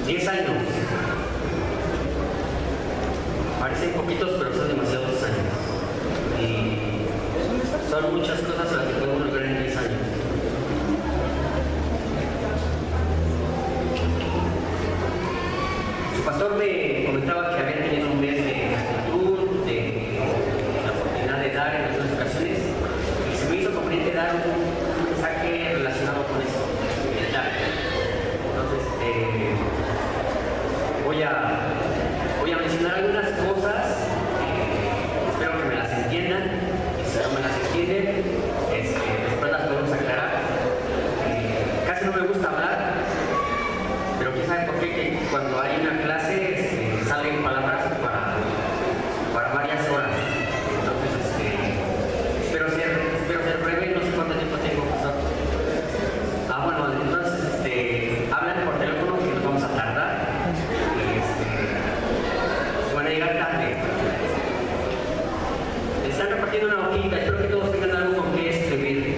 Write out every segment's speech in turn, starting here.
10 años. Parecen poquitos, pero son demasiados años. Y son muchas cosas las que podemos lograr en 10 años. Su pastor me comentaba que había tenido un mes de gratitud, de la oportunidad de dar en algunas ocasiones, y se me hizo conveniente dar un mensaje relacionado con eso, el dar. Entonces, voy a mencionar algunas cosas, espero que me las entiendan, y si no me las entienden, después las podemos aclarar. Casi no me gusta hablar, pero quién sabe por qué, que cuando hay una clase salen palabras para varias horas. Entonces, espero ser breve, no sé cuánto tiempo tengo, profesor. Bueno, entonces hablan por teléfono que nos vamos a tardar. Van a llegar tarde. Están repartiendo una hojita, espero que todos tengan algo con que escribir.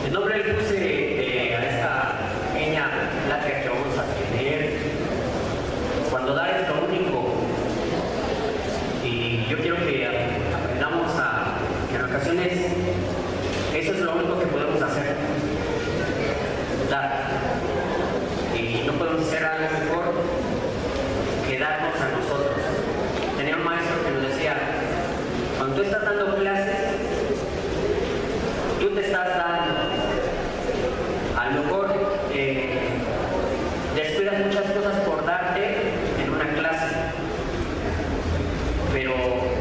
El nombre le puse a esta pequeña plática que vamos a tener, cuando dar es lo único. Y yo quiero que aprendamos que en ocasiones eso es lo único que podemos hacer, dar. Y no podemos hacer algo mejor que darnos a nosotros. Tenía un maestro que nos decía, cuando tú estás dando clases, tú te estás dando. A lo mejor descuidas muchas cosas por darte en una clase, pero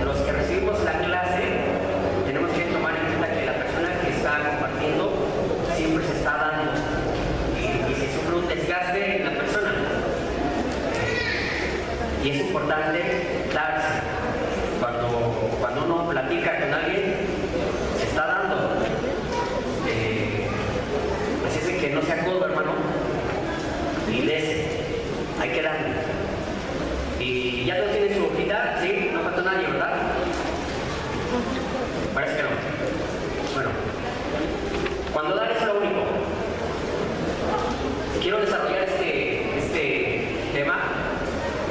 los que recibimos la clase tenemos que tomar en cuenta que la persona que está compartiendo siempre se está dando y se sufre un desgaste en la persona. Y es importante darse. Cuando uno platica con alguien, se está dando. Así es que no sea codo, hermano, y des, hay que darle. Y ya todos tienen su hojita, ¿sí? No falta nadie, ¿verdad? Parece que no. Bueno, cuando dar es lo único. Quiero desarrollar este tema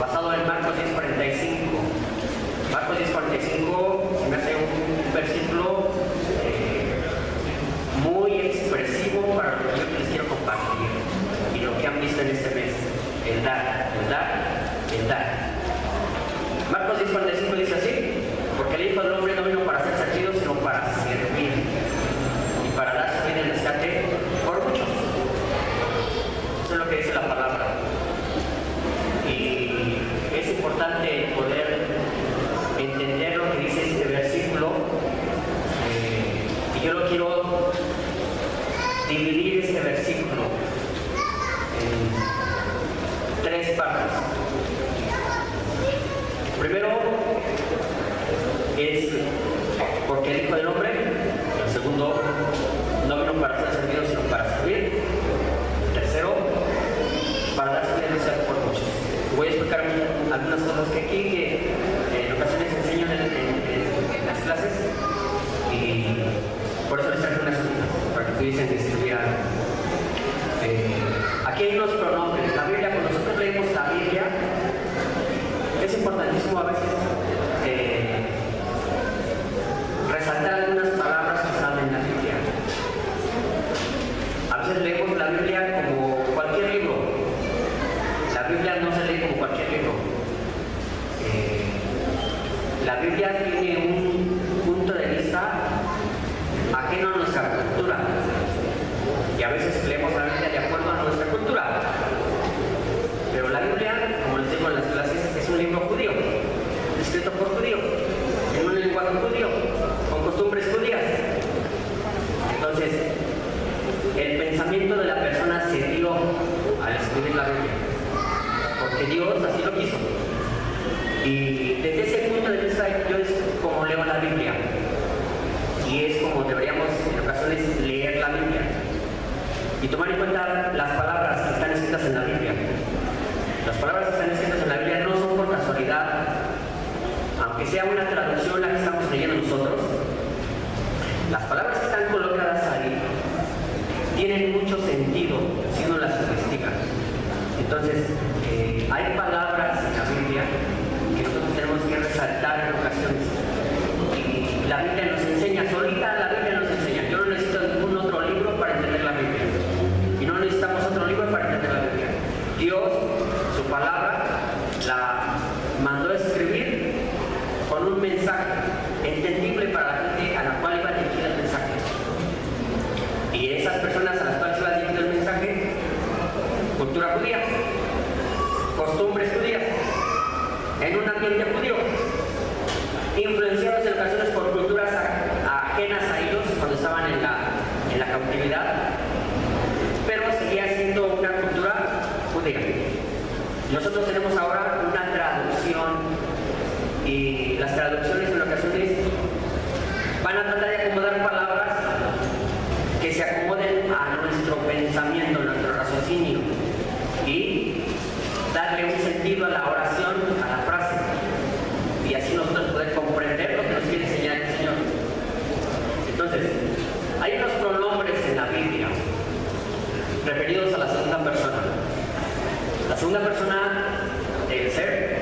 basado en Marcos 10:45. Marcos 10:45 se me hace un versículo muy expresivo para lo que yo les quiero compartir y lo que han visto en este mes, el dar, el dar, el dar. Marcos 10:45 dice así: porque el Hijo del Hombre no vino para ser servido, sino para servir y para dar su vida en rescate por muchos. Eso es lo que dice la palabra. Y es importante poder entender lo que dice este versículo, y yo lo quiero dividir este versículo en 3 partes. Primero es porque el Hijo del Hombre. El segundo, no vino para ser servido, sino para servir. El tercero, para dar su vida en rescate por muchos. Voy a explicar algunas cosas que aquí que en ocasiones enseño en las clases, y por eso les traigo unas hojitas para que pudiesen distribuir algo. Aquí hay unos pronombres. La Biblia, cuando nosotros leemos la Biblia, es importantísimo a veces resaltar algunas palabras que están en la Biblia. A veces leemos la Biblia como cualquier libro. La Biblia no se lee como cualquier libro. La Biblia tiene un punto de vista ajeno a nuestra cultura, y a veces leemos la Biblia de acuerdo a nuestra cultura. Pero la Biblia, como les digo en las clases, es un libro judío, escrito por judíos, en un lenguaje judío, con costumbres judías. Entonces, el pensamiento de la persona se dio al escribir la Biblia, porque Dios así lo quiso. Y desde ese punto de vista, yo es como leo y es como deberíamos en ocasiones leer la Biblia y tomar en cuenta las palabras que están escritas en la Biblia. Las palabras que están escritas en la Biblia no son por casualidad, aunque sea una traducción la que estamos leyendo nosotros. Las palabras que están colocadas ahí tienen mucho sentido si uno las investiga. Entonces, hay palabras en la Biblia que nosotros tenemos que resaltar en ocasiones. Y la Biblia nos enseña, solita la Biblia nos enseña. Yo no necesito ningún otro libro para entender la Biblia. Y no necesitamos otro libro para entender la Biblia. Dios, su palabra, la mandó a escribir con un mensaje entendible para la gente a la cual iba dirigido el mensaje. Y esas personas a las cuales iba dirigido el mensaje, cultura judía, costumbres judías, en un ambiente judío, influenciados en ocasiones por culturas ajenas a ellos cuando estaban en la cautividad, pero seguía siendo una cultura judía. Nosotros tenemos ahora una traducción, y las traducciones en ocasiones van a tratar de acomodar palabras que se acomoden a nuestro pensamiento, a nuestro raciocinio, y darle un sentido a la oración, a la frase, y así nosotros poder comprender lo que nos quiere enseñar el Señor. Entonces, hay unos pronombres en la Biblia referidos a la segunda persona. La segunda persona del ser,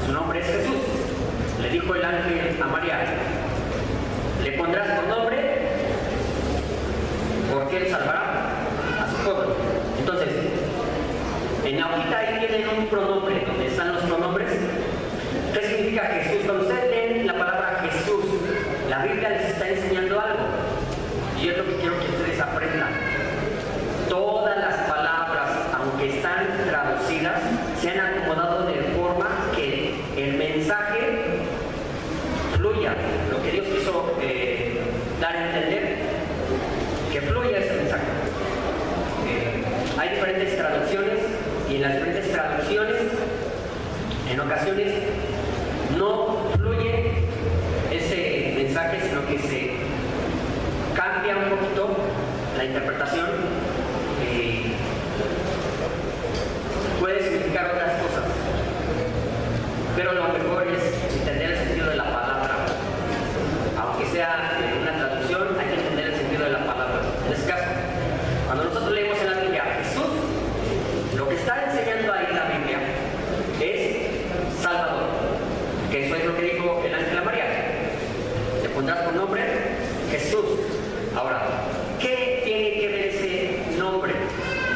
su nombre es Jesús. Le dijo el ángel a María: le pondrás por nombre porque él salvará a su pueblo. Entonces, en la hojita ahí tienen un pronombre, donde están los pronombres. ¿Qué significa Jesús? Cuando ustedes leen la palabra Jesús, la Biblia les está enseñando algo. Y es lo que quiero que ustedes aprendan. Todas las palabras, aunque están traducidas, se han acomodado de forma que el mensaje fluya. Lo que Dios quiso dar a entender, que fluya ese mensaje. Hay diferentes traducciones, y en las diferentes traducciones, en ocasiones, no fluye ese mensaje, sino que se cambia un poquito la interpretación. Puede significar otras cosas, pero lo mejor es entender el sentido de la palabra. Aunque sea una traducción, hay que entender el sentido de la palabra. En este caso, cuando nosotros leemos en la Biblia Jesús, lo que está enseñando ahí la Biblia es Salvador, que eso es lo que dijo el ángel a María: le pondrás por nombre Jesús. Ahora, ¿qué tiene que ver ese nombre?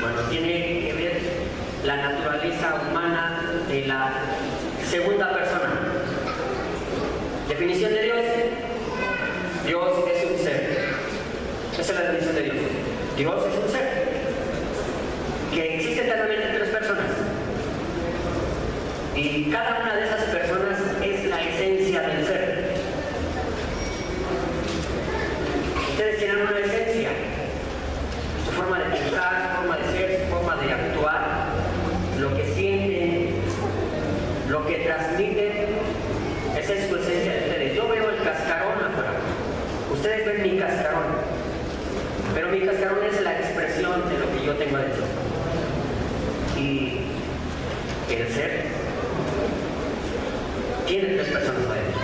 Bueno, tiene que ver la naturaleza humana de la segunda persona. Definición de Dios: Dios es un ser. Esa es la definición de Dios. Dios es un ser que existe eternamente en tres personas, y cada una de esas personas es la esencia del ser. Ustedes tienen una esencia, su forma de pensar, su forma de ser, su forma de actuar, lo que sienten, lo que transmiten. Esa es su esencia de ustedes. Yo veo el cascarón afuera, ustedes ven mi cascarón, pero mi cascarón es la expresión de lo que yo tengo adentro. Y el ser tiene tres personas adentro,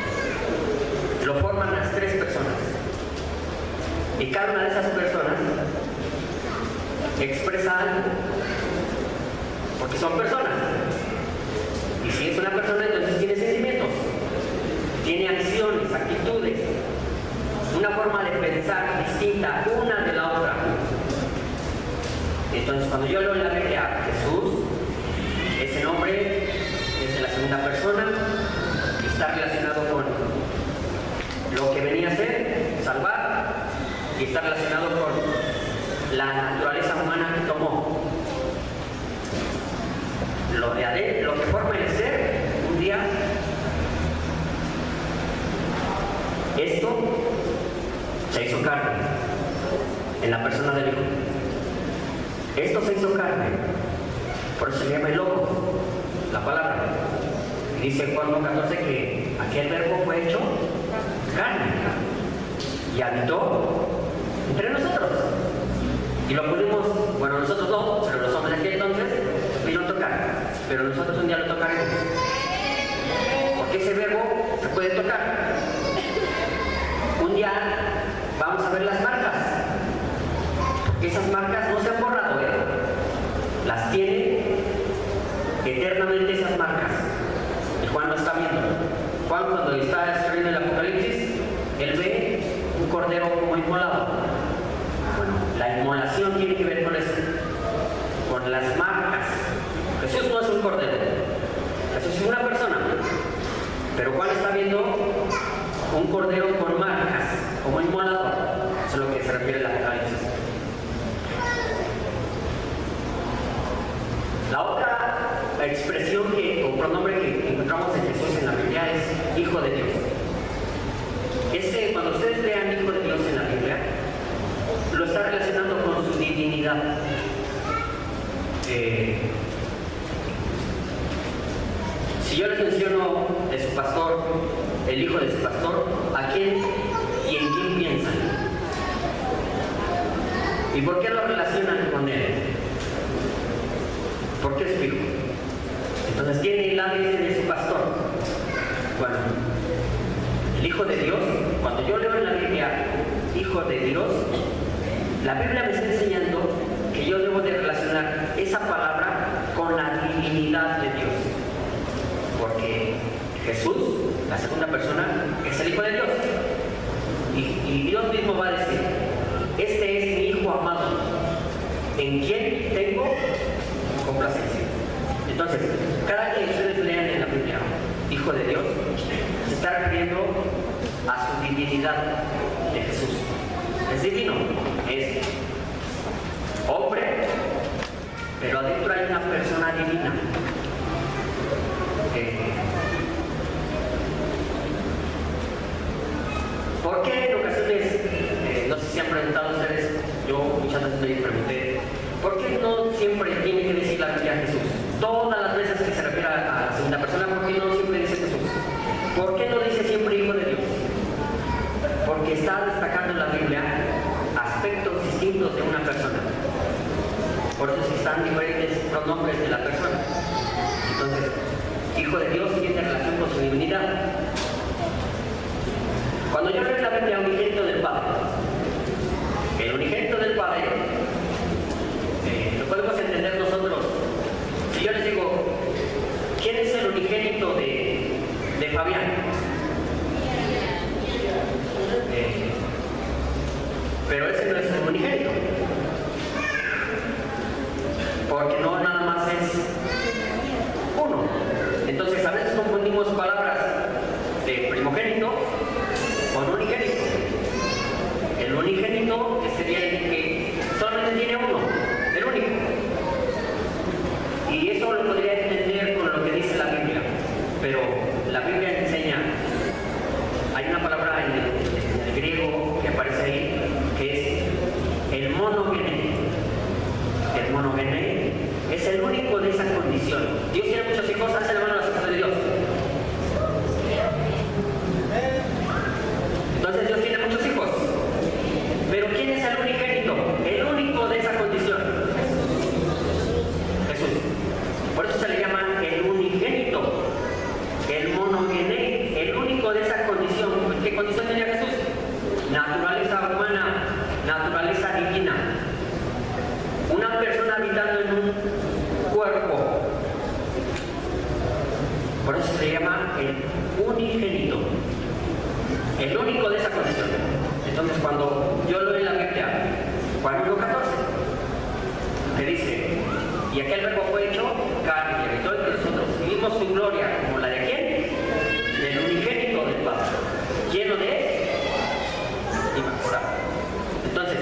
lo forman las tres personas, y cada una de esas personas expresa algo, porque son personas. Y si es una persona, entonces tiene sentimientos, tiene acciones, actitudes, una forma de pensar distinta una de la otra. Entonces, cuando yo leo en la Biblia Jesús, ese nombre es de la segunda persona, está relacionado con lo que venía a ser, salvar, y está relacionado con la naturaleza humana que tomó. Lo de adentro, lo que forma el ser, un día, esto se hizo carne en la persona del Hijo. Esto se hizo carne, por eso se llama el Logos, la palabra. Dice Juan 1:14 que aquel verbo fue hecho carne y habitó entre nosotros. Y lo pudimos, bueno, nosotros no, pero los hombres de aquel entonces vino a tocar. Pero nosotros un día lo tocaremos. Porque ese verbo se puede tocar. Un día vamos a ver las marcas. Esas marcas no se han borrado, las tiene eternamente esas marcas. Y Juan lo está viendo. Juan, cuando está escribiendo el Apocalipsis, él ve un cordero como inmolado. Bueno, la inmolación tiene que ver con eso, con las marcas. Jesús no es un cordero, Jesús es una persona. Pero Juan está viendo un cordero con marcas, como inmolado. Eso es lo que se refiere al Apocalipsis. La otra expresión o pronombre que encontramos en Jesús en la Biblia es Hijo de Dios. Cuando ustedes lean Hijo de Dios en la Biblia, lo está relacionando con su divinidad. Si yo les menciono de su pastor, el hijo de su pastor, ¿a quién y en quién piensan? ¿Y por qué lo relacionan con él? Porque es su hijo. Entonces tiene el ADN de su pastor. Bueno, el Hijo de Dios, cuando yo leo en la Biblia Hijo de Dios, la Biblia me está enseñando que yo debo de relacionar esa palabra con la divinidad de Dios. Porque Jesús, la segunda persona, es el Hijo de Dios. Y Dios mismo va a decir, este es mi Hijo amado, en quien tengo complacencia. Entonces, cada que ustedes lean en la Biblia Hijo de Dios, se está refiriendo a su divinidad de Jesús. Es divino, es hombre, pero adentro hay una persona divina. ¿Por qué en ocasiones, no sé si han preguntado ustedes, yo muchas veces me pregunté, ¿por qué no siempre tiene que decir la Biblia Jesús? Todas las veces que se refiere a la segunda persona, ¿por qué no siempre dice Jesús? ¿Por qué no dice siempre Hijo de Dios? Porque está destacando en la Biblia aspectos distintos de una persona. Por eso están diferentes pronombres de la persona. Entonces, Hijo de Dios tiene relación con su divinidad. Cuando yo leo en la Biblia unigénito del Padre, el unigénito del Padre, lo podemos entender nosotros. Si yo les digo, ¿quién es el unigénito de Fabián? Pero ese no es el unigénito, porque no nada más es uno. Entonces a veces confundimos palabras de primogénito con unigénito. El unigénito sería el que solamente tiene uno, el único. Y eso lo podría entender con lo que dice la Biblia, pero la Biblia enseña, hay una palabra en el griego que aparece ahí, que es el monogené. El monogené es el único de esa condición. Dios tiene muchos hijos, hace la mano a los hijos de Dios. Entonces Dios tiene muchos hijos. Pero ¿quién es el unigénito? El único de esa condición. Jesús. Por eso se le llama el unigénito. El monogené, el único de esa condición. ¿Qué condición tenía Jesús? Naturaleza humana, naturaleza divina. Una persona habitando en un cuerpo. Por eso se le llama el unigénito. El único de esa condición. Entonces cuando yo leo en la Biblia, Juan 1:14, que dice, y aquel verbo fue hecho carne y habitó entre nosotros, y vimos su gloria, como la de quién? Del unigénito del Padre, lleno de y majestad. Entonces,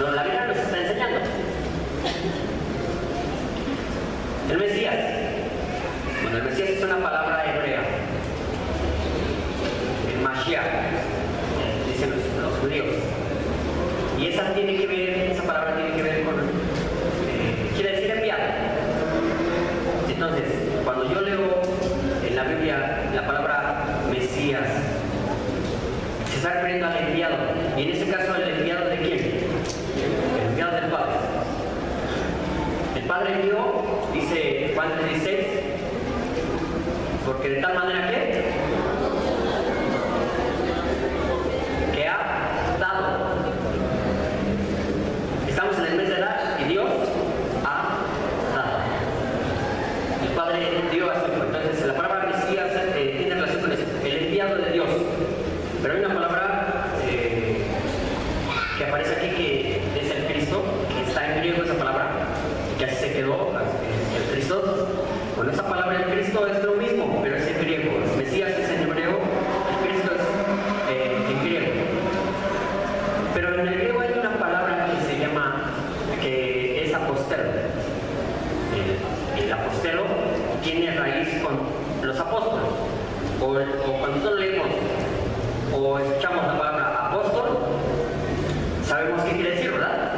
la Biblia nos está enseñando. El Mesías. Bueno, el Mesías es una palabra hebrea. El Mashiach, dicen los judíos. Y esa palabra tiene que ver con, quiere decir enviado. Entonces, cuando yo leo en la Biblia la palabra Mesías está refiriendo al enviado. Y en este caso, ¿el enviado de quién? El enviado del Padre. El Padre envió, dice Juan 3:16, porque de tal manera que ha dado. Estamos en el mes de dar y Dios ha dado. El Padre dio a su Hijo. Entonces, la palabra Mesías tiene relación con eso, el enviado de Dios. Pero hay una palabra que aparece aquí que es el Cristo, que está en griego esa palabra, que así se quedó, el Cristo. Bueno, esa palabra el Cristo es lo mismo, pero es en griego. El Mesías es en hebreo, el Cristo es en griego. Pero en el griego hay una palabra que se llama, que es apostelo. El apostelo tiene raíz con los apóstoles, o cuando nosotros leemos o escuchamos la palabra apóstol, sabemos qué quiere decir, ¿verdad?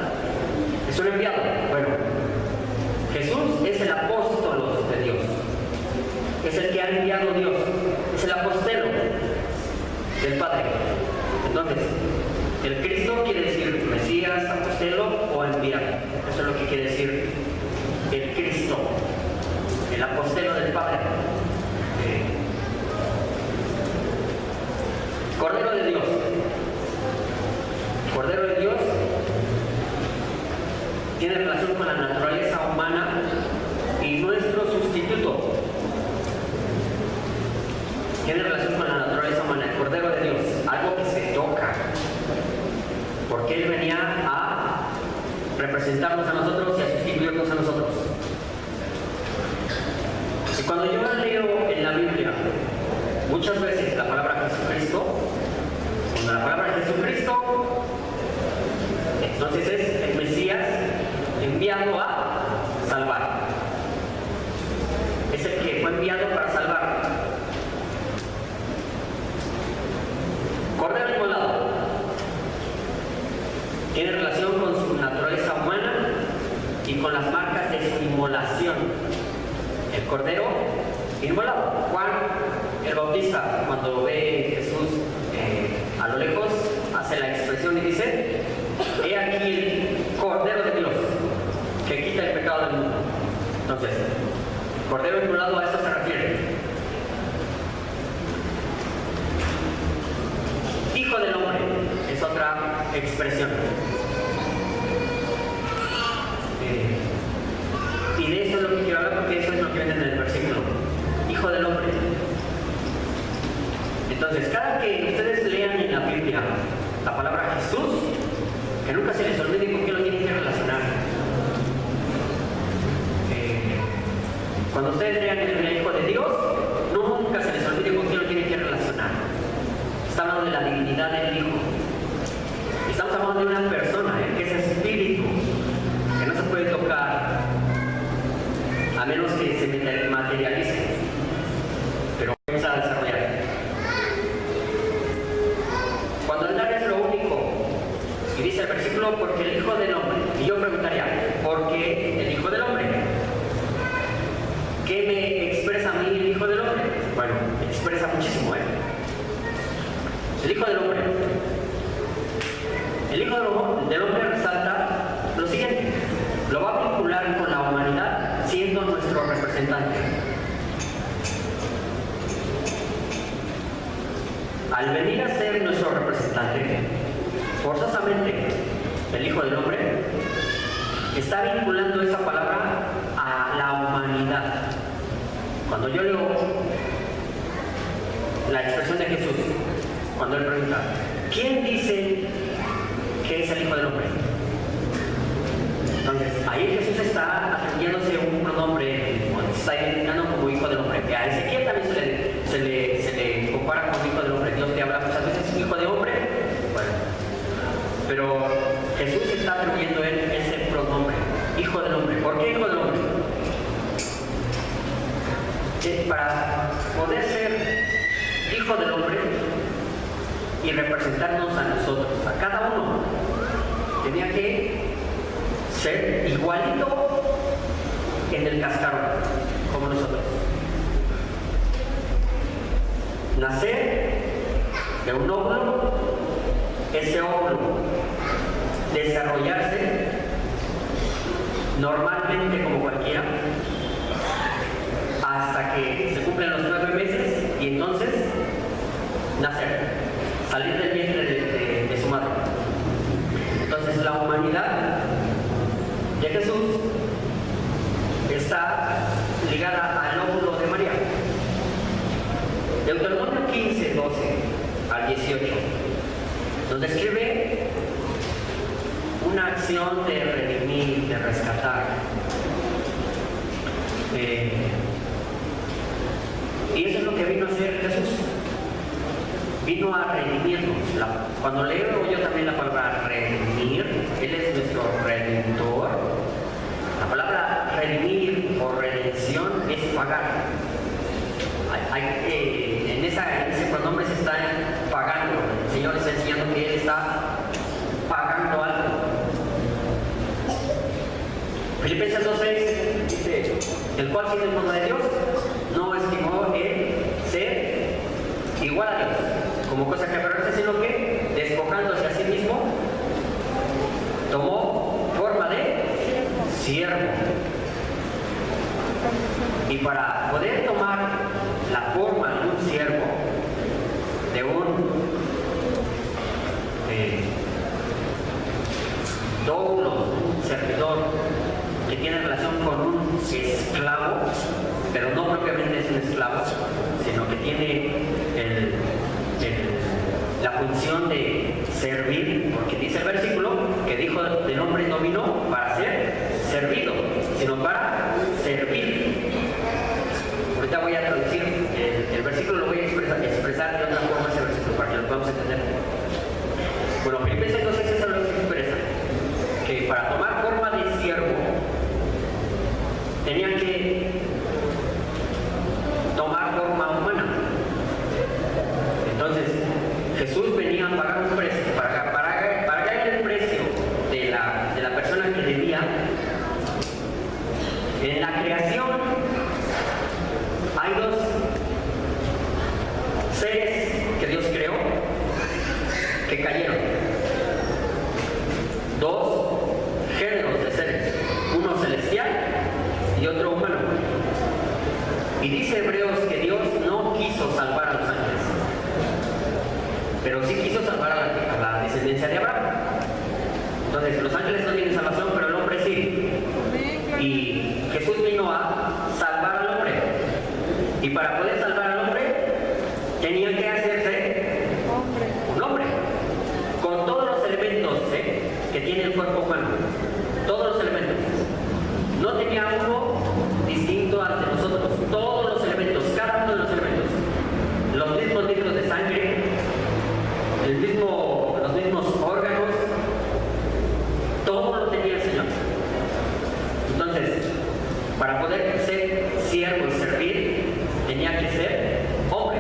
Es un enviado. Bueno, Jesús es el apóstol de Dios, es el que ha enviado Dios, es el apostelo del Padre. Entonces, el Cristo quiere decir Mesías, apostelo o enviado. Eso es lo que quiere decir el Cristo, el apostelo del Padre. Cordero de Dios. Cordero de Dios tiene relación con la naturaleza humana y nuestro sustituto. Tiene relación con la naturaleza humana, el Cordero de Dios, algo que se toca, porque Él venía a representarnos a nosotros y a sustituirnos a nosotros. Y cuando yo leo en la Biblia muchas veces la palabra Jesucristo, cuando la palabra Jesucristo, entonces es el Mesías enviado a salvar. Es el que fue enviado para salvar. Cordero inmolado tiene relación con su naturaleza humana y con las marcas de su inmolación. El Cordero inmolado. Juan el Bautista, cuando ve a Jesús a lo lejos, hace la expresión y dice: he aquí el Cordero de Dios que quita el pecado del mundo. Entonces, Cordero inmolado, a eso se refiere. Hijo del hombre es otra expresión. Y de eso es lo que quiero hablar, porque eso es lo que viene en el versículo. Hijo del hombre. Entonces, cada que ustedes lean en la Biblia la palabra Jesús, que nunca se les olvide con qué lo tienen que relacionar. Cuando ustedes lean el Hijo de Dios, nunca se les olvide con qué lo tienen que relacionar. Está hablando de la divinidad del Hijo. Estamos hablando de una persona, que es espíritu, que no se puede tocar a menos que se materialice, pero comienza a desarrollar. Cuando el dar es lo único, y dice el versículo, porque el Hijo del Hombre, y yo preguntaría, ¿por qué el Hijo del Hombre? ¿Qué me expresa a mí el Hijo del Hombre? Bueno, expresa muchísimo, El Hijo del Hombre. El Hijo del Hombre resalta lo siguiente: lo va a vincular con la humanidad siendo nuestro representante. Al venir a ser nuestro representante, forzosamente el Hijo del Hombre está vinculando esa palabra a la humanidad. Cuando yo leo la expresión de Jesús, cuando Él pregunta, ¿quién dice que es el Hijo del Hombre? Entonces, ahí Jesús está atribuyéndose un pronombre, está identificando como Hijo del Hombre. A Ezequiel también se le compara como Hijo del Hombre. Dios te habla muchas veces Hijo de Hombre. Bueno, pero Jesús está atribuyendo él ese pronombre, Hijo del Hombre. ¿Por qué Hijo del Hombre? Para poder ser Hijo del Hombre y representarnos a nosotros, a cada uno, tenía que ser igualito en el cascarón, como nosotros. Nacer de un óvulo, ese óvulo desarrollarse normalmente como cualquiera hasta que se cumplen los 9 meses y entonces nacer, salir del vientre de su madre. Entonces la humanidad de Jesús está ligada al óvulo de María. Deuteronomio 15, 12 al 18 nos describe una acción de redimir, de rescatar. Y eso es lo que vino a hacer Jesús. Vino a redimirnos. Cuando leo yo también la palabra redimir, Él es nuestro redentor. La palabra redimir o redención es pagar. En ese pronombre se está pagando. El Señor está enseñando que Él está pagando algo. Filipenses 2:6 dice: el cual siendo en forma de Dios, no estimó el ser igual a Dios como cosa que aferrarse, sino que despojándose a sí mismo, tomó forma de siervo. Y para poder tomar la forma de un siervo, de un doulos, un servidor que tiene relación con un esclavo, pero no propiamente es un esclavo, sino que tiene la función de servir, porque dice el versículo que dijo: el hombre no vino para ser servido, sino para servir. Ahorita voy a traducir el versículo, lo voy a expresar de otra forma ese versículo para que lo podamos entender. Bueno, Filipenses 2:6 es lo que se expresa, que para tomar forma de siervo tenían que tomar forma humana. Entonces Jesús venía a pagar un precio, para pagar el precio de la persona que debía. En la creación hay dos seres que Dios creó que cayeron. Dos géneros de seres, uno celestial y otro humano. Y dice Hebreos que Dios no quiso salvar a los ángeles, pero sí quiso salvar a la descendencia de Abraham. Entonces los ángeles no tienen salvación, pero el hombre sí. Y Jesús vino a salvar al hombre. Y para poder salvar al hombre, tenía que hacerse un hombre, con todos los elementos que tiene el cuerpo humano. Todos los elementos. No tenía uno distinto ante nosotros. Todos los elementos, cada uno de los elementos. Los mismos litros de sangre, los mismos órganos, todo lo tenía el Señor. Entonces, para poder ser siervo y servir, tenía que ser hombre.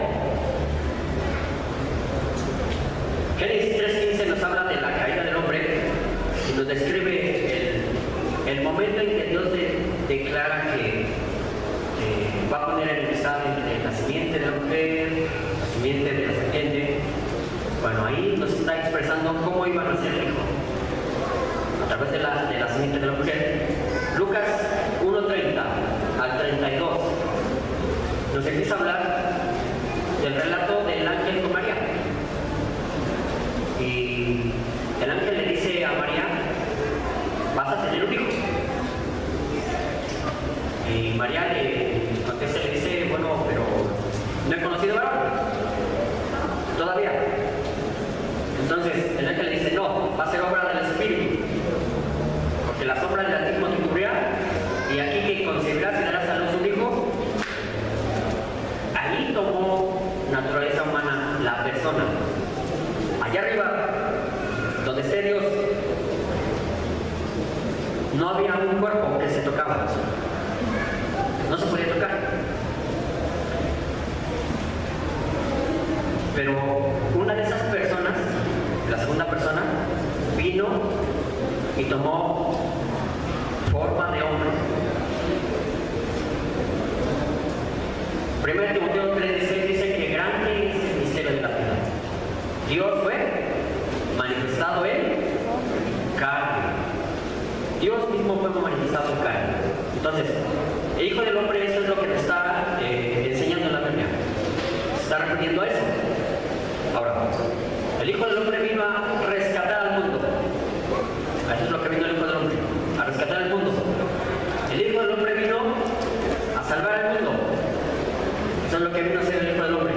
Génesis 3:15 nos habla de la caída del hombre y nos describe el momento en que Dios declara que va a poner enemistad entre la simiente de la mujer, la simiente de la serpiente. Bueno, ahí nos está expresando cómo iba a nacer el hijo, a través de la simiente de la mujer. Lucas 1:30 al 32 nos empieza a hablar del relato del ángel con María. Y el ángel le dice a María: vas a tener un hijo. Y María le contesta y le dice: bueno, pero no he conocido varón todavía. Entonces el ángel le dice: no, va a ser obra del Espíritu, porque la sombra del Altísimo te cubrirá, y aquí que concebirás y darás a luz un hijo. Ahí tomó naturaleza humana la persona. Allá arriba, donde esté Dios, no había un cuerpo que se tocaba, no se podía tocar. Pero una de esas personas, la segunda persona, vino y tomó forma de hombre. 1 Timoteo 3:16 dice que grande es el misterio de la piedad. Dios fue manifestado en carne. Dios mismo fue manifestado en carne. Entonces, el Hijo del Hombre, eso es lo que nos está enseñando en la Biblia. Se está refiriendo a eso. Ahora, el Hijo del Hombre vino a rescatar al mundo. Eso es lo que vino el Hijo del Hombre, a rescatar al mundo. El Hijo del Hombre vino a salvar al mundo. Eso es lo que vino a hacer el Hijo del Hombre.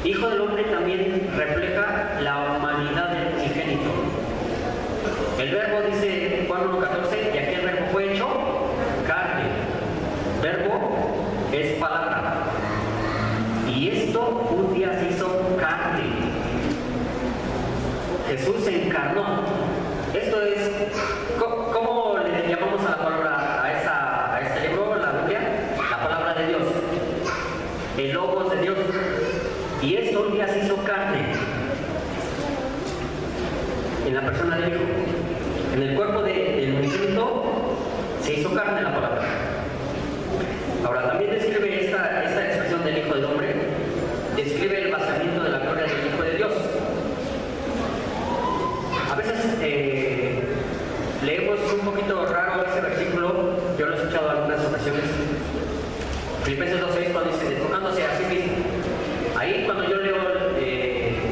Hijo del Hombre también refleja la humanidad del unigénito. El verbo dice en Juan 1:14, y aquel verbo fue hecho carne. Verbo es palabra. Y esto un día se hizo carne. Jesús se encarnó. Esto es, ¿cómo le llamamos a la palabra, a este libro, la Biblia? La palabra de Dios. El Logos de Dios. Y esto un día se hizo carne. En la persona del Hijo. En el cuerpo del unigénito se hizo carne la palabra. Ahora, también describe esta expresión del Hijo del Hombre, describe el vaciamiento de la gloria del Hijo de Dios. A veces leemos un poquito raro ese versículo, yo lo he escuchado en algunas ocasiones. Filipenses 2:6, cuando dice, despojándose a sí mismo. Ahí, cuando yo leo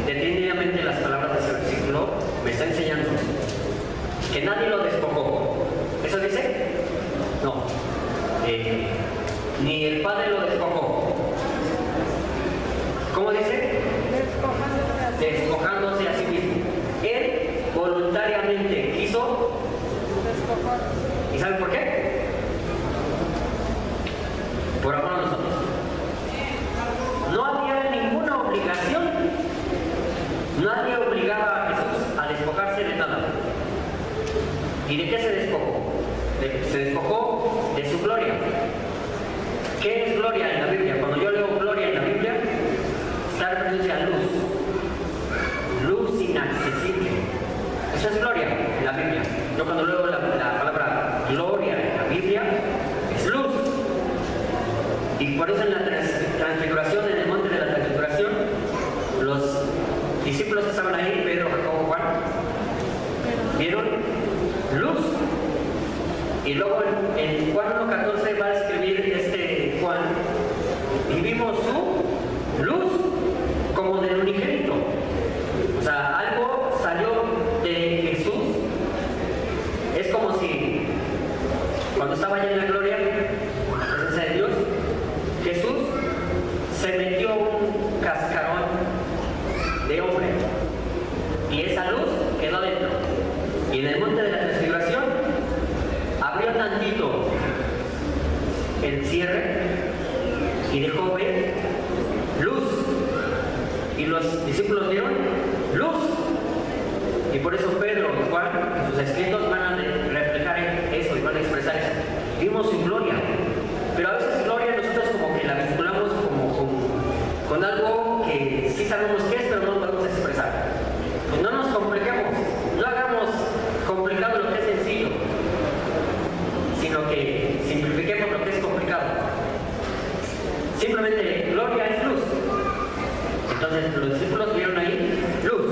detenidamente las palabras de ese versículo, me está enseñando que nadie lo despojó. ¿Eso dice? No. Ni el Padre lo despojó. ¿Cómo dice? Despojándose a sí mismo. Él voluntariamente quiso despojar. ¿Y saben por qué? Por amor a nosotros. No había ninguna obligación. Nadie obligaba a Jesús a despojarse de nada. ¿Y de qué se despojó? Se despojó de su gloria. ¿Qué es gloria en la Biblia? Cuando yo leo gloria en la Biblia, está refiriéndose a luz. Luz inaccesible. Eso es gloria en la Biblia. Yo cuando leo la palabra gloria en la Biblia, es luz. Y por eso en la transfiguración, en el monte de la transfiguración, los discípulos que estaban ahí, Pedro, Jacobo, Juan, vieron luz. Y luego en Juan 1:14 va a escribir Juan, y vimos su luz como del unigénito. O sea, algo salió de Jesús. Es como si cuando estaba ya en la gloria, en la presencia de Dios, Jesús se metió un cascarón de hombre y esa luz quedó dentro. Y en el monte de la transfiguración abrió tantito el cierre y dejó ver luz. Y los discípulos vieron luz. Y por eso Pedro y Juan, en sus escritos, van a reflejar eso y van a expresar eso. Vimos su gloria. Pero a veces gloria nosotros como que la vinculamos con algo que sí sabemos qué es, pero no lo podemos expresar. Pues no nos compliquemos, no hagamos complicado lo que es sencillo, sino que simplifiquemos lo que es complicado. Simplemente gloria es luz. Entonces los discípulos vieron ahí luz.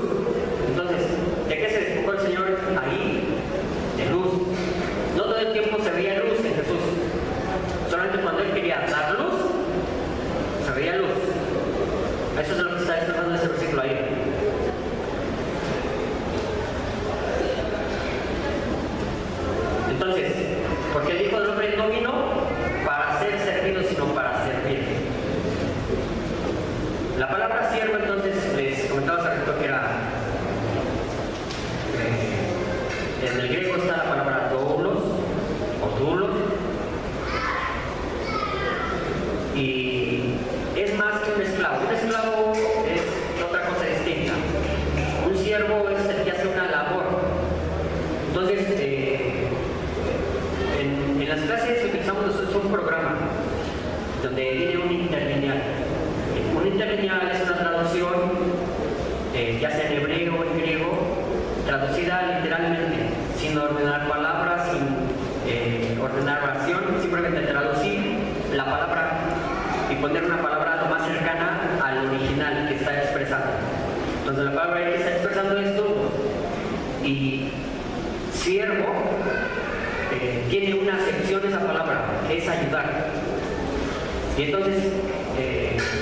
Entonces, ¿de qué se despojó el Señor ahí? De luz. No todo el tiempo se veía luz en Jesús. Solamente cuando Él quería dar luz, se veía luz. Eso es lo que está expresando ese versículo ahí. Entonces, porque el Hijo del Hombre no vino para ser servido, sino para servir. La palabra siervo, entonces, les comentaba hace rato que era, en el griego está la palabra doulos o doulos, y es más que un esclavo. Un esclavo es otra cosa distinta. Un siervo es el que hace una labor. Entonces, en las clases utilizamos nosotros un programa donde viene un interlineal. Un interlineal es una traducción, ya sea en hebreo o en griego, traducida literalmente, sin ordenar palabras, sin ordenar oración, simplemente traducir la palabra y poner una palabra lo más cercana al Entonces la palabra ahí está expresando esto, y siervo tiene una acepción esa palabra, que es ayudar. Y entonces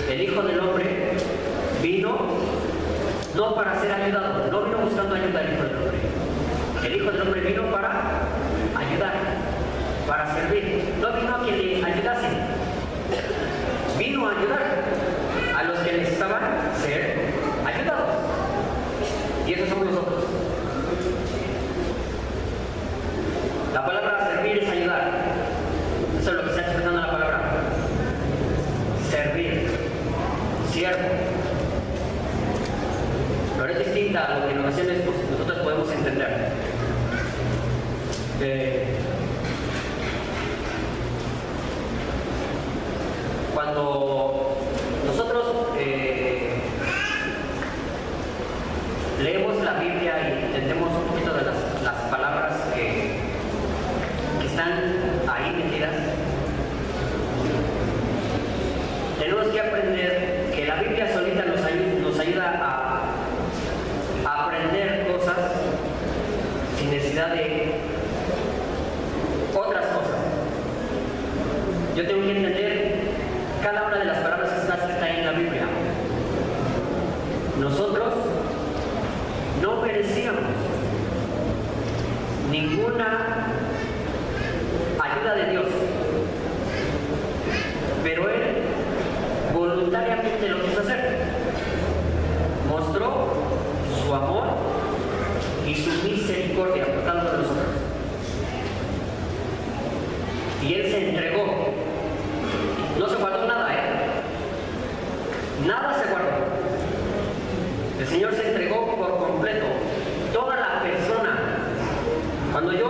el Hijo del Hombre vino no para ser ayudado, no vino buscando ayuda el Hijo del Hombre. El Hijo del Hombre vino para ayudar, para servir. No vino a que le ayudasen, vino a ayudar a los que necesitaban ser ayudados. Y esos somos nosotros. La palabra servir es ayudar. Eso es lo que está expresando la palabra. Servir, siervo. Pero es distinta a lo que en ocasiones pues, nosotros podemos entender. Cuando nosotros leemos la Biblia y entendemos un poquito de las palabras que están ahí metidas, tenemos que aprender que la Biblia solita nos ayuda a aprender cosas sin necesidad de otras cosas. Yo tengo que entender cada una de las palabras que está escrita ahí en la Biblia. Nosotros no merecíamos ninguna ayuda de Dios, pero Él voluntariamente lo quiso hacer. Mostró su amor y su misericordia por tanto de nosotros. Y Él se entregó. No se guardó nada, Nada se guardó. El Señor se entregó por completo. Toda la persona. Cuando yo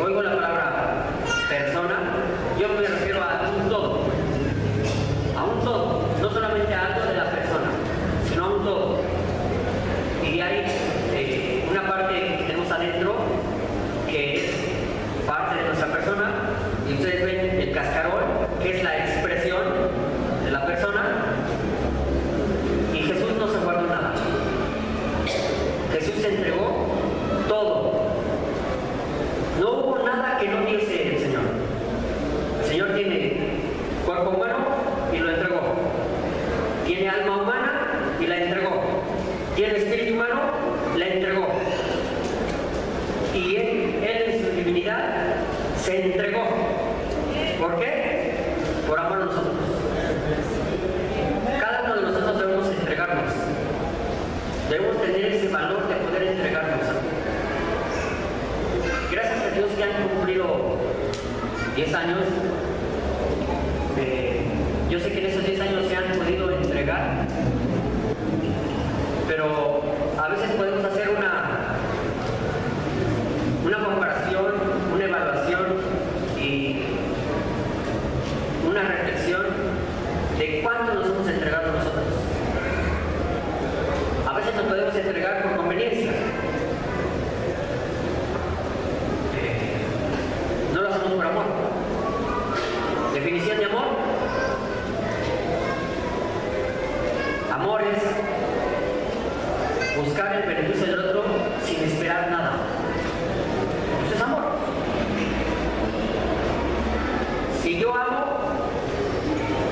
oigo la palabra persona, yo me refiero a un todo. A un todo. No solamente a algo de la persona, sino a un todo. Y hay una parte que tenemos adentro que es parte de nuestra persona. Y ustedes ven el cascarón, que es la expresión de la persona. Y Jesús no se guardó nada. Jesús se entregó todo. No hubo nada que no diese el Señor. El Señor tiene cuerpo humano y lo entregó. Tiene alma humana y la entregó. Tiene espíritu humano, la entregó. Y Él en su divinidad se entregó. ¿Por qué? Por amor a nosotros. Cada uno de nosotros debemos entregarnos. Debemos tener ese valor de poder entregarnos. Gracias a Dios que han cumplido 10 años. Yo sé que en esos 10 años se han podido entregar, pero a veces podemos hacer una comparación, una evaluación y una reflexión de cuánto nos hemos entregado nosotros. A veces nos podemos entregar por conveniencia. No lo hacemos por amor. Definición de amor. Amor es buscar el beneficio del otro sin esperar nada. Eso es amor. Si yo amo,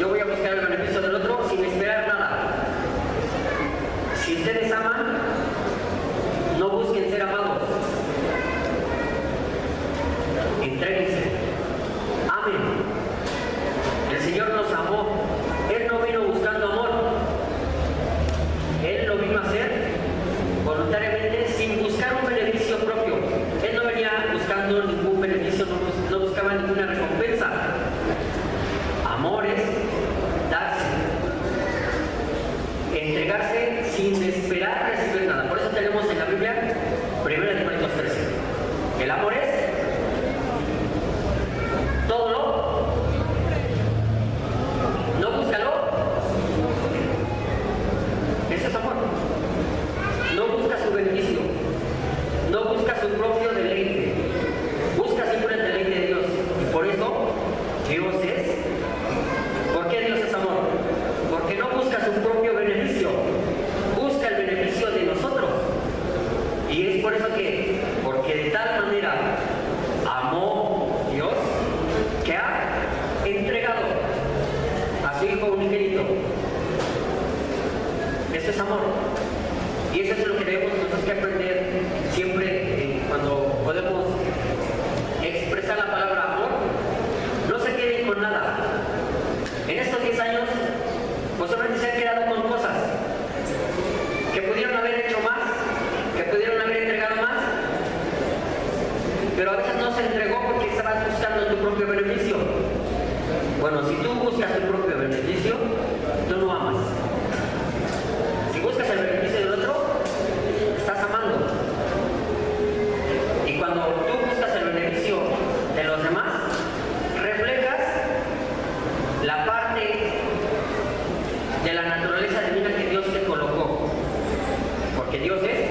yo voy a buscar el beneficio del otro sin esperar nada. Si ustedes aman, no busquen ser amados. Entréguense. Amen. El Señor nos amó. Él no vino buscando amor. Él lo vino a hacer voluntariamente sin buscar un beneficio propio. Él no venía buscando ningún beneficio, no buscaba ninguna recompensa. Amor es darse, entregarse sin esperar recibir nada. Por eso tenemos en la Biblia 1 Corintios 13. El amor es todo no búscalo. Ese es amor. No busca su beneficio, no busca su propio deleite, busca siempre el deleite de Dios. Y por eso Dios es. ¿Por qué Dios es amor? Porque no busca su propio beneficio, es amor. Y eso es lo que debemos nosotros que aprender siempre cuando podemos expresar la palabra amor. No se queden con nada. En estos 10 años, posiblemente se han quedado con cosas que pudieron haber hecho más, que pudieron haber entregado más, pero a veces no se entregó porque estabas buscando tu propio beneficio. Bueno, si tú buscas tu propio beneficio, tú no amas. Si buscas el beneficio del otro, estás amando. Y cuando tú buscas el beneficio de los demás, reflejas la parte de la naturaleza divina que Dios te colocó. Porque Dios es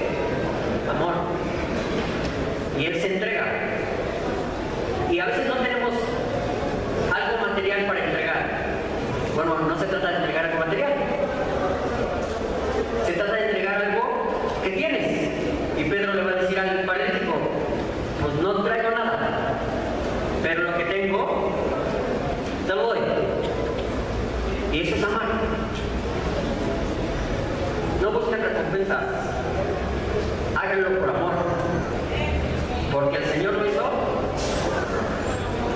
amor. Y Él se entrega. Y a veces no tenemos algo material para entregar. Bueno, no se trata de entregar algo material. Se trata de entregar algo que tienes. Y Pedro le va a decir al paralítico, pues no traigo nada, pero lo que tengo, te lo doy. Y eso es amar. No busquen recompensas. Háganlo por amor. Porque el Señor lo hizo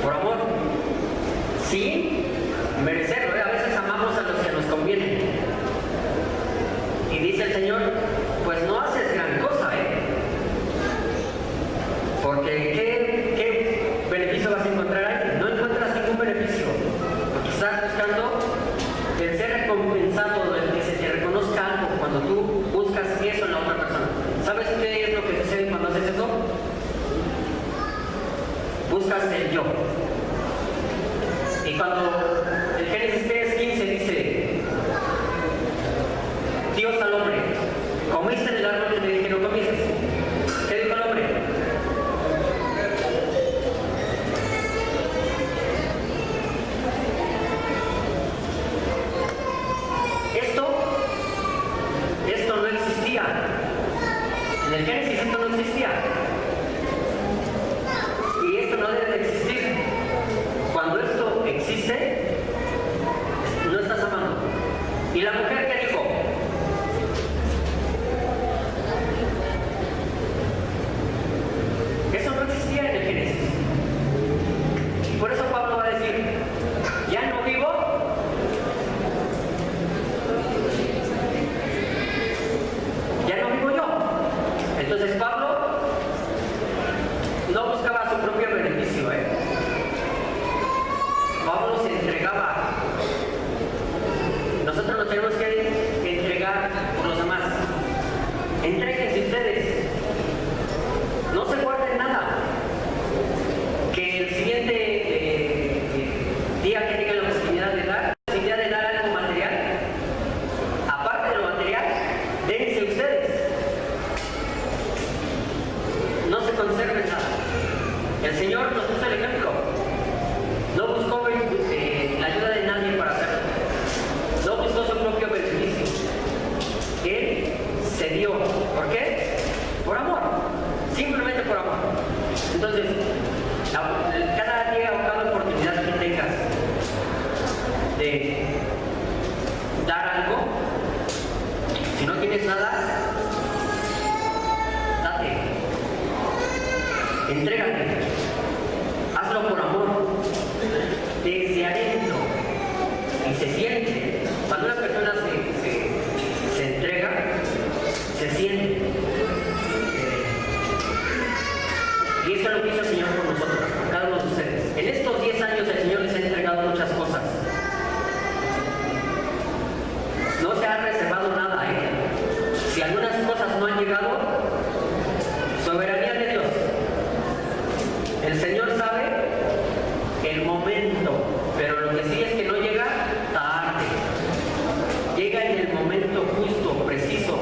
por amor. Sin merecerlo. A veces amamos a los que nos convienen. Y dice el Señor, pues no haces gran cosa, porque ¿qué beneficio vas a encontrar ahí? No encuentras ningún beneficio. Porque estás buscando el ser recompensado, el que se te reconozca algo cuando tú buscas eso en la otra persona. ¿Sabes qué es lo que sucede cuando haces eso? Buscas el yo. Y cuando el Génesis 3:15 dice, Dios al hombre, comiste del árbol que te dije no comieses. ¿Qué dijo el hombre? Esto no existía. En el Génesis esto no existía. Y esto no debe de existir. Cuando esto existe, no estás amando. ¿Y la mujer qué dijo? Eso no existía en el Génesis. Y por eso Pablo va a decir, ya no vivo, yo. Entonces Pablo no buscaba su propio beneficio, Pablo se entregaba. Nosotros nos tenemos que entregar por los demás. Entréguense ustedes. No se guarden nada. Que el siguiente día que tengan la posibilidad de dar algo material, aparte de lo material, dense ustedes. No se conserven nada. El Señor nos puso el ejemplo. No buscó la ayuda de nadie para hacerlo. No buscó su propio beneficio. Él se dio. ¿Por qué? Por amor. Simplemente por amor. Entonces, cada día o cada oportunidad que tengas de dar algo, si no tienes nada, date. Entrégate. Hazlo por amor. Desde adentro. Y se siente. Cuando una persona se entrega, se siente. Y eso es lo que hizo el Señor por nosotros, por cada uno de ustedes. En estos 10 años el Señor les ha entregado muchas cosas. No se ha reservado nada a Él. Si algunas cosas no han llegado, soberanía de Dios. El Señor sabe el momento, pero lo que sí es que no llega tarde. Llega en el momento justo, preciso,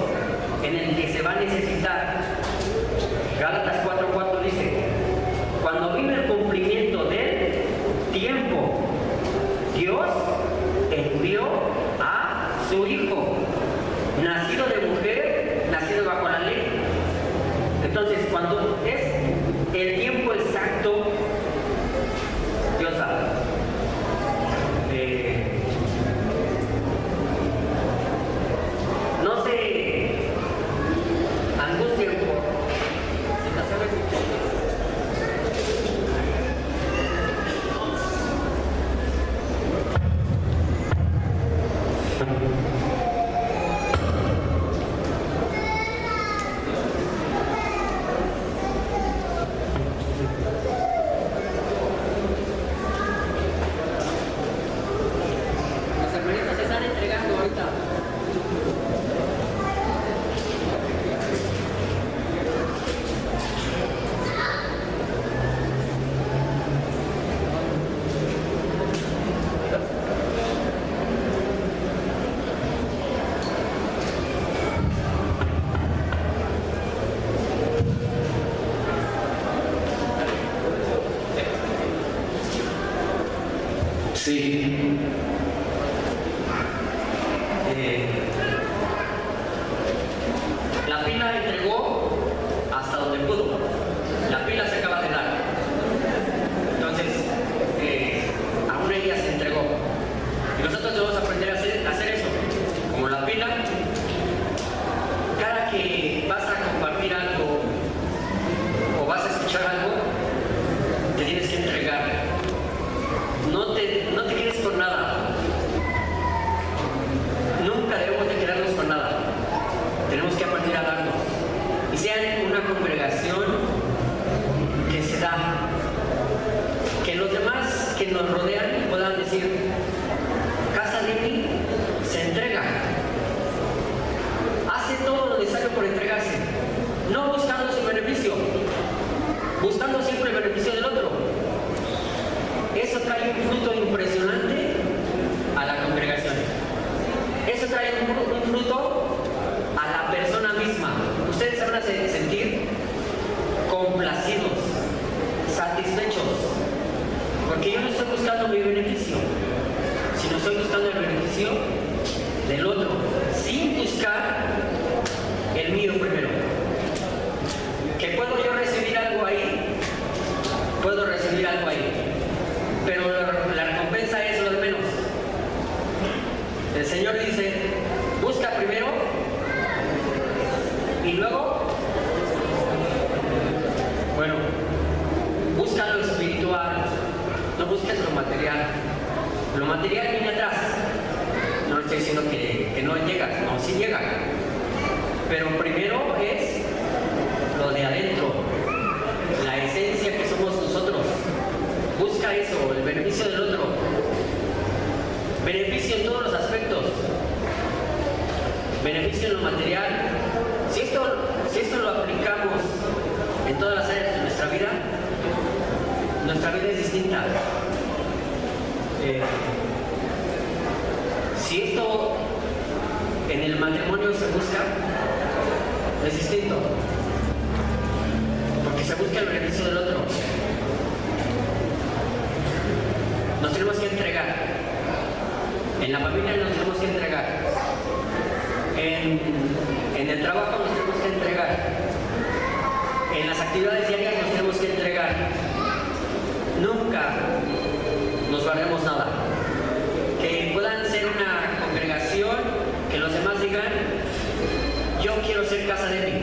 en el que se va a necesitar. Gálatas 4:4 dice, cuando vino el cumplimiento del tiempo, Dios envió a su Hijo, nacido de mujer, nacido bajo la ley. Entonces, cuando es el tiempo exacto, Dios sabe. No se eso trae un fruto a la persona misma. Ustedes se van a sentir complacidos, satisfechos, porque yo no estoy buscando mi beneficio, sino estoy buscando el beneficio del otro, sin buscar el mío primero. ¿Que puedo yo recibir algo ahí? Puedo recibir algo ahí, pero la recompensa es lo de menos. El Señor dice, busca primero y luego, bueno, busca lo espiritual, no busques lo material. Lo material viene atrás. No estoy diciendo que no llega, no, sí llega. Pero primero es lo de adentro, la esencia que somos nosotros. Busca eso, el beneficio del otro. Beneficio en todos los aspectos. Beneficio en lo material. Si esto lo aplicamos en todas las áreas de nuestra vida es distinta. Si esto en el matrimonio se busca, es distinto, porque se busca el beneficio del otro. Nos tenemos que entregar. En la familia nos tenemos que entregar. En el trabajo nos tenemos que entregar. En las actividades diarias nos tenemos que entregar. Nunca nos guardemos nada. Que puedan ser una congregación, que los demás digan, yo quiero ser Casa de mí.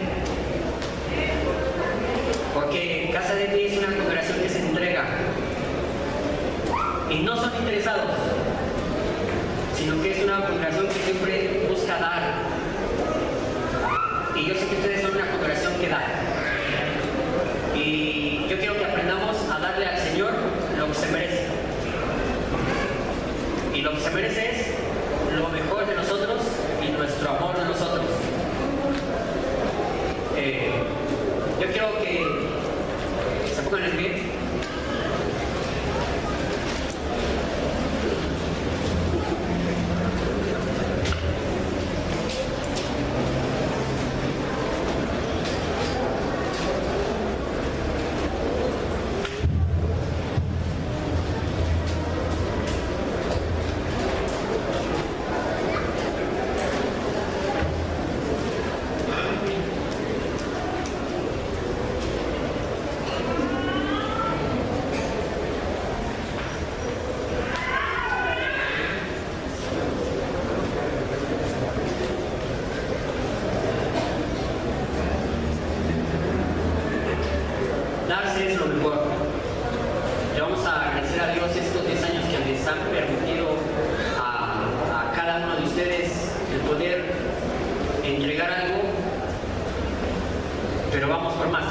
Porque Casa de mí es una congregación que se entrega. Y no son interesados, sino que es una congregación que siempre busca dar. Y yo sé que ustedes son una congregación que da. Y yo quiero que aprendamos a darle al Señor lo que se merece. Y lo que se merece es lo mejor de nosotros y nuestro amor de nosotros. Yo quiero que se pongan en pie. Darse es lo mejor. Le vamos a agradecer a Dios estos 10 años que les han permitido a cada uno de ustedes el poder entregar algo, pero vamos por más.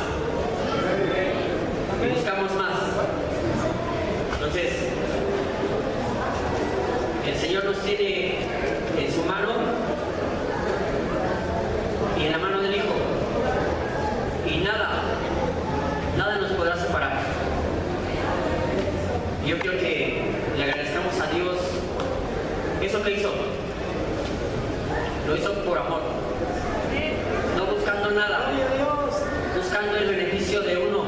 Y buscamos más. Entonces, el Señor nos tiene en su mano y en la mano del Hijo. Y nada nos podrá separar. Yo quiero que le agradezcamos a Dios eso que hizo. Lo hizo por amor, no buscando nada, buscando el beneficio de uno.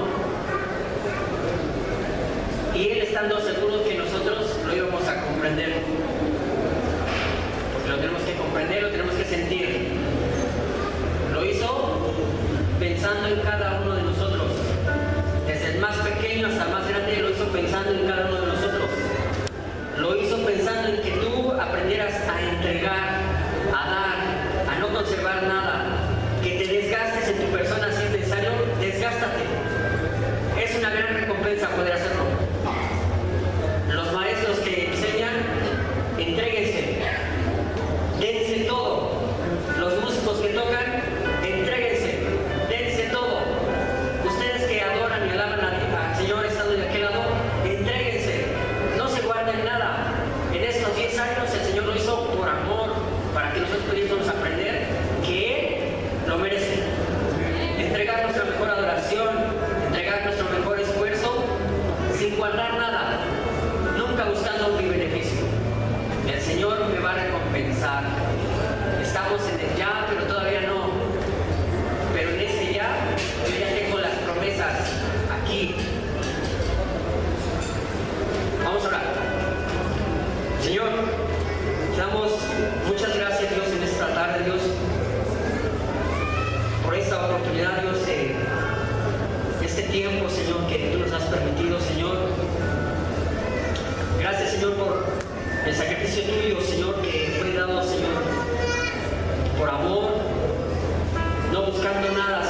Y Él estando seguro que nosotros lo íbamos a comprender, porque lo tenemos que comprender, lo tenemos que sentir. Lo hizo pensando en cada uno de nosotros. Desde el más pequeño hasta el más grande, lo hizo pensando en cada uno de nosotros. Lo hizo pensando en que tú aprendieras a entregar, a dar, a no conservar nada. Que te desgastes en tu persona si es necesario, desgástate. Es una gran recompensa poder hacerlo. Los maestros que enseñan, entréguense, dense todo. Los músicos que tocan, entréguense, dense todo. Ustedes que adoran y alaban al Señor estando de aquel lado, entréguense, no se guarden nada. En estos 10 años el Señor lo hizo por amor, estamos en el ya, pero todavía no. Pero en ese ya, yo ya tengo las promesas aquí. Vamos a orar. Señor, damos muchas gracias, Dios, en esta tarde, Dios, por esta oportunidad, Dios, de este tiempo, Señor, que tú nos has permitido, Señor. Gracias, Señor, por el sacrificio tuyo, Señor, que fue dado, Señor, por amor, no buscando nada,